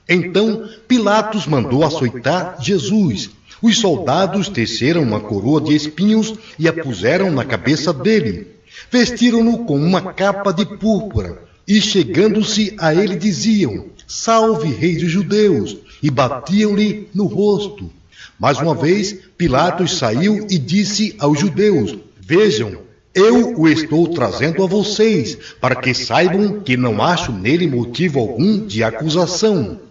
Então Pilatos mandou açoitar Jesus. Os soldados teceram uma coroa de espinhos e a puseram na cabeça dele. Vestiram-no com uma capa de púrpura e, chegando-se a ele, diziam: Salve, rei dos judeus! E batiam-lhe no rosto. Mais uma vez, Pilatos saiu e disse aos judeus: Vejam, eu o estou trazendo a vocês, para que saibam que não acho nele motivo algum de acusação.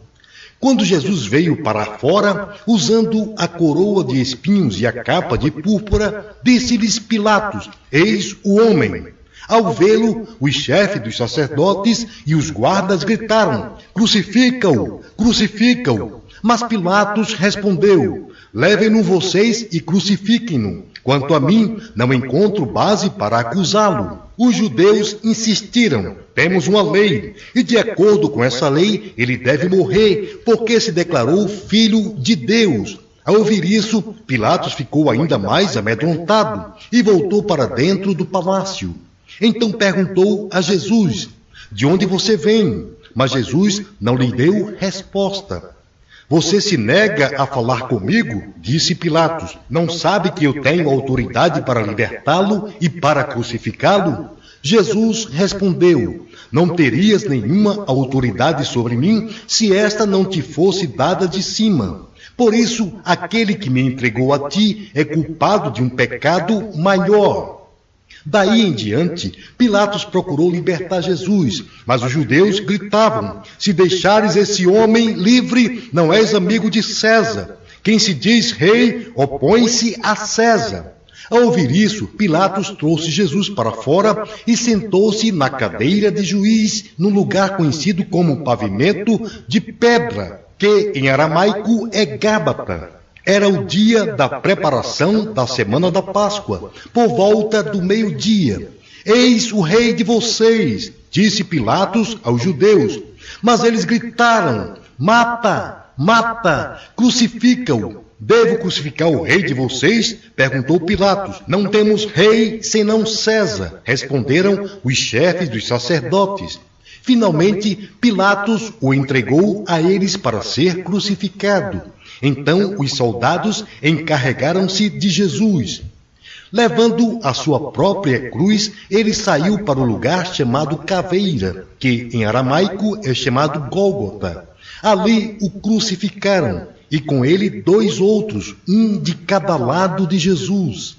Quando Jesus veio para fora, usando a coroa de espinhos e a capa de púrpura, disse-lhes Pilatos: Eis o homem. Ao vê-lo, os chefes dos sacerdotes e os guardas gritaram: Crucifica-o! Crucifica-o! Mas Pilatos respondeu: Levem-no vocês e crucifiquem-no. Quanto a mim, não encontro base para acusá-lo. Os judeus insistiram: Temos uma lei, e de acordo com essa lei, ele deve morrer, porque se declarou filho de Deus. Ao ouvir isso, Pilatos ficou ainda mais amedrontado e voltou para dentro do palácio. Então perguntou a Jesus: De onde você vem? Mas Jesus não lhe deu resposta. Você se nega a falar comigo? Disse Pilatos. Não sabe que eu tenho autoridade para libertá-lo e para crucificá-lo? Jesus respondeu: Não terias nenhuma autoridade sobre mim se esta não te fosse dada de cima. Por isso, aquele que me entregou a ti é culpado de um pecado maior. Daí em diante, Pilatos procurou libertar Jesus, mas os judeus gritavam: Se deixares esse homem livre, não és amigo de César. Quem se diz rei, opõe-se a César. Ao ouvir isso, Pilatos trouxe Jesus para fora e sentou-se na cadeira de juiz, num lugar conhecido como pavimento de pedra, que em aramaico é Gábata. Era o dia da preparação da semana da Páscoa, por volta do meio-dia. Eis o rei de vocês, disse Pilatos aos judeus. Mas eles gritaram: Mata, mata, crucifica-o. Devo crucificar o rei de vocês? Perguntou Pilatos. Não temos rei senão César, responderam os chefes dos sacerdotes. Finalmente, Pilatos o entregou a eles para ser crucificado. Então os soldados encarregaram-se de Jesus. Levando a sua própria cruz, ele saiu para o lugar chamado Caveira, que em aramaico é chamado Gólgota. Ali o crucificaram, e com ele 2 outros, um de cada lado de Jesus.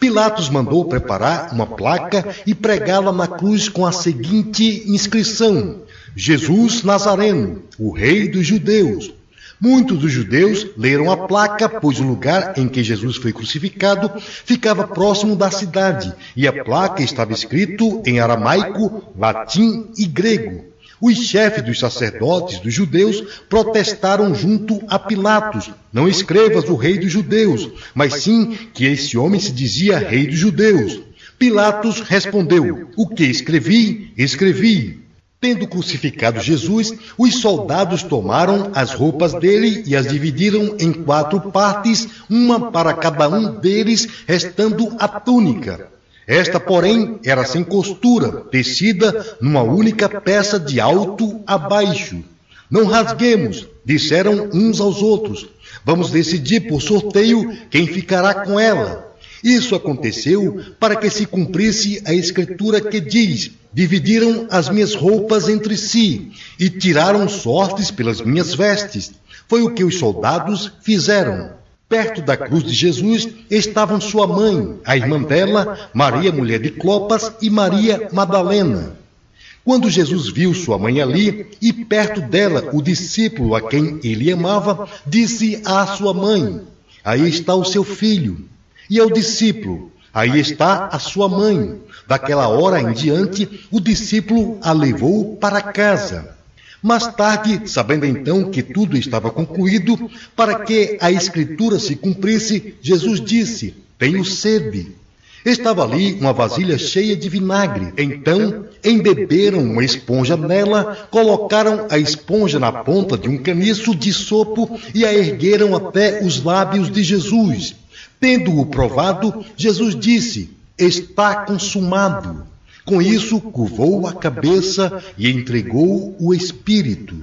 Pilatos mandou preparar uma placa e pregá-la na cruz com a seguinte inscrição: Jesus Nazareno, o rei dos judeus. Muitos dos judeus leram a placa, pois o lugar em que Jesus foi crucificado ficava próximo da cidade, e a placa estava escrito em aramaico, latim e grego. Os chefes dos sacerdotes dos judeus protestaram junto a Pilatos: Não escrevas o rei dos judeus, mas sim que esse homem se dizia rei dos judeus. Pilatos respondeu: O que escrevi, escrevi. Tendo crucificado Jesus, os soldados tomaram as roupas dele e as dividiram em 4 partes, uma para cada um deles, restando a túnica. Esta, porém, era sem costura, tecida numa única peça de alto a baixo. Não rasguemos, disseram uns aos outros. Vamos decidir por sorteio quem ficará com ela. Isso aconteceu para que se cumprisse a escritura que diz: Dividiram as minhas roupas entre si e tiraram sortes pelas minhas vestes. Foi o que os soldados fizeram. Perto da cruz de Jesus estavam sua mãe, a irmã dela, Maria, mulher de Clopas, e Maria Madalena. Quando Jesus viu sua mãe ali e perto dela o discípulo a quem ele amava, disse à sua mãe: Aí está o seu filho. E ao discípulo: Aí está a sua mãe. Daquela hora em diante, o discípulo a levou para casa. Mais tarde, sabendo então que tudo estava concluído, para que a escritura se cumprisse, Jesus disse: Tenho sede. Estava ali uma vasilha cheia de vinagre. Então, embeberam uma esponja nela, colocaram a esponja na ponta de um caniço de sopo e a ergueram até os lábios de Jesus. Tendo-o provado, Jesus disse: Está consumado. Com isso, curvou a cabeça e entregou o Espírito.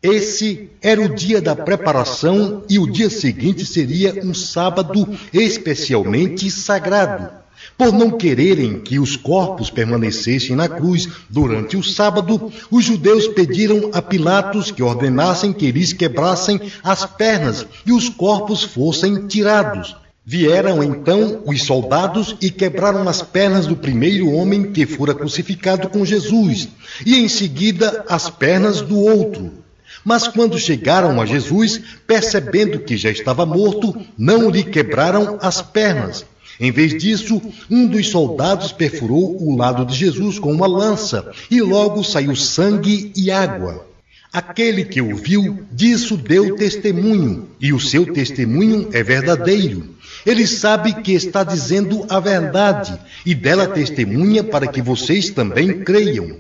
Esse era o dia da preparação e o dia seguinte seria um sábado especialmente sagrado. Por não quererem que os corpos permanecessem na cruz durante o sábado, os judeus pediram a Pilatos que ordenassem que eles quebrassem as pernas e os corpos fossem tirados. Vieram então os soldados e quebraram as pernas do primeiro homem que fora crucificado com Jesus, e em seguida as pernas do outro. Mas quando chegaram a Jesus, percebendo que já estava morto, não lhe quebraram as pernas. Em vez disso, um dos soldados perfurou o lado de Jesus com uma lança, e logo saiu sangue e água. Aquele que o viu, disso deu testemunho, e o seu testemunho é verdadeiro. Ele sabe que está dizendo a verdade, e dela testemunha para que vocês também creiam.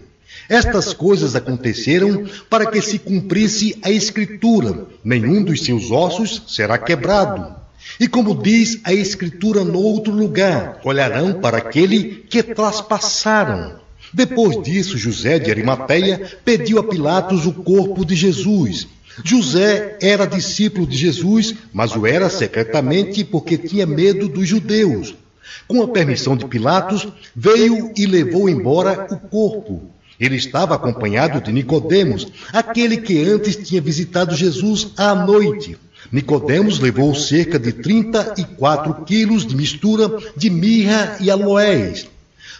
Estas coisas aconteceram para que se cumprisse a Escritura: nenhum dos seus ossos será quebrado. E como diz a Escritura no outro lugar, olharão para aquele que traspassaram. Depois disso, José de Arimateia pediu a Pilatos o corpo de Jesus. José era discípulo de Jesus, mas o era secretamente porque tinha medo dos judeus. Com a permissão de Pilatos, veio e levou embora o corpo. Ele estava acompanhado de Nicodemos, aquele que antes tinha visitado Jesus à noite. Nicodemos levou cerca de 34 quilos de mistura de mirra e aloés.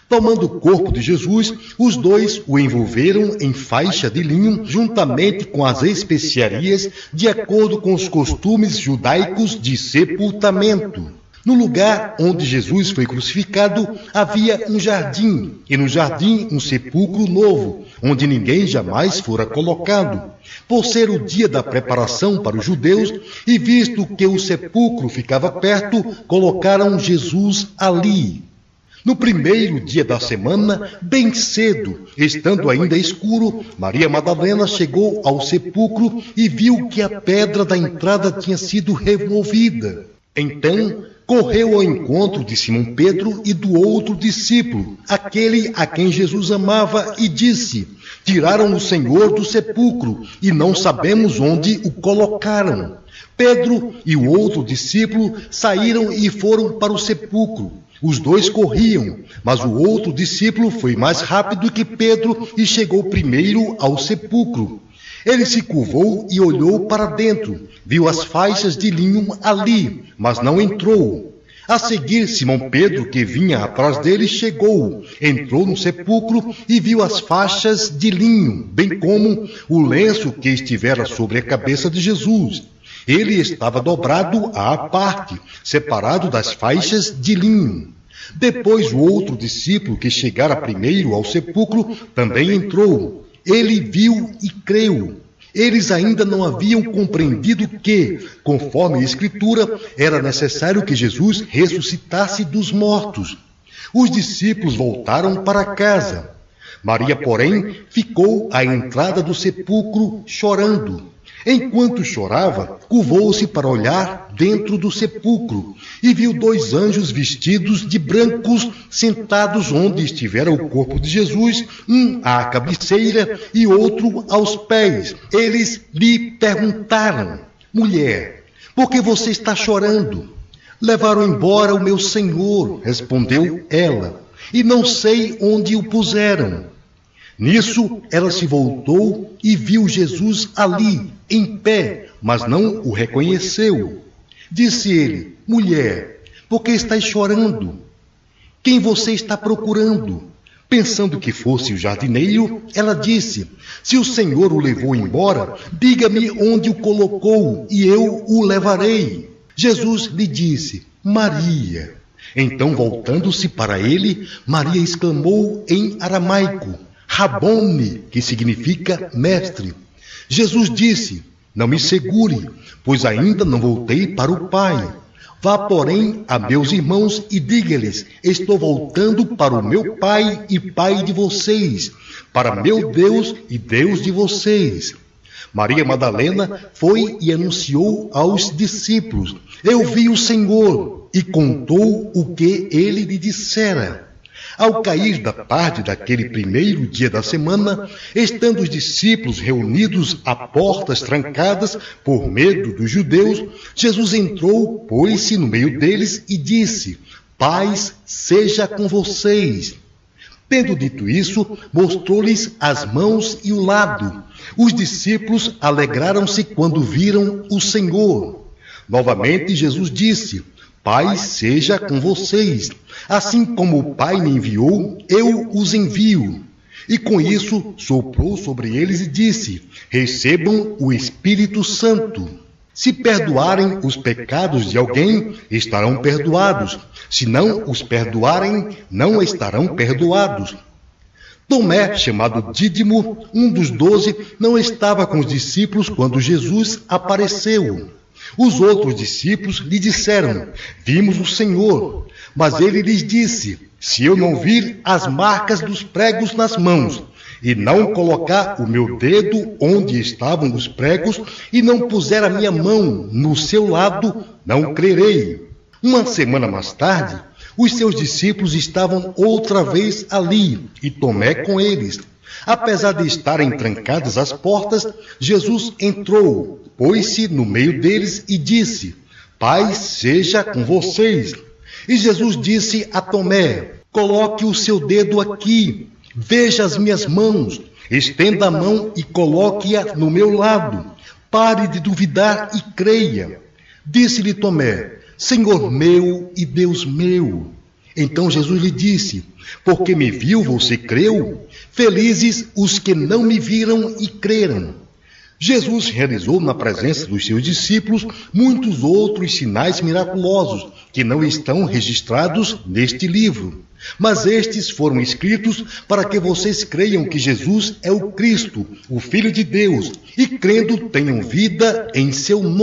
Tomando o corpo de Jesus, os dois o envolveram em faixa de linho, juntamente com as especiarias, de acordo com os costumes judaicos de sepultamento. No lugar onde Jesus foi crucificado, havia um jardim, e no jardim um sepulcro novo, onde ninguém jamais fora colocado. Por ser o dia da preparação para os judeus, e visto que o sepulcro ficava perto, colocaram Jesus ali. No primeiro dia da semana, bem cedo, estando ainda escuro, Maria Madalena chegou ao sepulcro e viu que a pedra da entrada tinha sido removida. Então, correu ao encontro de Simão Pedro e do outro discípulo, aquele a quem Jesus amava, e disse: tiraram o Senhor do sepulcro e não sabemos onde o colocaram. Pedro e o outro discípulo saíram e foram para o sepulcro. Os dois corriam, mas o outro discípulo foi mais rápido que Pedro e chegou primeiro ao sepulcro. Ele se curvou e olhou para dentro, viu as faixas de linho ali, mas não entrou. A seguir, Simão Pedro, que vinha atrás dele, chegou, entrou no sepulcro e viu as faixas de linho, bem como o lenço que estivera sobre a cabeça de Jesus. Ele estava dobrado à parte, separado das faixas de linho. Depois o outro discípulo, que chegara primeiro ao sepulcro, também entrou. Ele viu e creu. Eles ainda não haviam compreendido que, conforme a Escritura, era necessário que Jesus ressuscitasse dos mortos. Os discípulos voltaram para casa. Maria, porém, ficou à entrada do sepulcro chorando. Enquanto chorava, curvou-se para olhar dentro do sepulcro e viu dois anjos vestidos de brancos sentados onde estivera o corpo de Jesus, um à cabeceira e outro aos pés. Eles lhe perguntaram: mulher, por que você está chorando? Levaram embora o meu Senhor, respondeu ela, e não sei onde o puseram. Nisso, ela se voltou e viu Jesus ali, em pé, mas não o reconheceu. Disse ele: mulher, por que estás chorando? Quem você está procurando? Pensando que fosse o jardineiro, ela disse: se o Senhor o levou embora, diga-me onde o colocou e eu o levarei. Jesus lhe disse: Maria. Então, voltando-se para ele, Maria exclamou em aramaico: Rabone, que significa mestre. Jesus disse: não me segure, pois ainda não voltei para o Pai. Vá, porém, a meus irmãos e diga-lhes: estou voltando para o meu Pai e Pai de vocês, para meu Deus e Deus de vocês. Maria Madalena foi e anunciou aos discípulos: eu vi o Senhor, e contou o que ele lhe dissera. Ao cair da tarde daquele primeiro dia da semana, estando os discípulos reunidos a portas trancadas por medo dos judeus, Jesus entrou, pôs-se no meio deles e disse: Paz seja com vocês. Tendo dito isso, mostrou-lhes as mãos e o lado. Os discípulos alegraram-se quando viram o Senhor. Novamente Jesus disse: Paz seja com vocês. Assim como o Pai me enviou, eu os envio. E com isso soprou sobre eles e disse: Recebam o Espírito Santo. Se perdoarem os pecados de alguém, estarão perdoados. Se não os perdoarem, não estarão perdoados. Tomé, chamado Dídimo, um dos 12, não estava com os discípulos quando Jesus apareceu. Os outros discípulos lhe disseram: Vimos o Senhor. Mas ele lhes disse: Se eu não vir as marcas dos pregos nas mãos, e não colocar o meu dedo onde estavam os pregos, e não puser a minha mão no seu lado, não crerei. Uma semana mais tarde, os seus discípulos estavam outra vez ali, e Tomé com eles. Apesar de estarem trancadas as portas, Jesus entrou, pôs-se no meio deles e disse: Paz seja com vocês. E Jesus disse a Tomé: Coloque o seu dedo aqui, veja as minhas mãos, estenda a mão e coloque-a no meu lado. Pare de duvidar e creia. Disse-lhe Tomé: Senhor meu e Deus meu. Então Jesus lhe disse: Porque me viu, você creu? Felizes os que não me viram e creram. Jesus realizou na presença dos seus discípulos muitos outros sinais miraculosos que não estão registrados neste livro. Mas estes foram escritos para que vocês creiam que Jesus é o Cristo, o Filho de Deus, e crendo tenham vida em seu nome.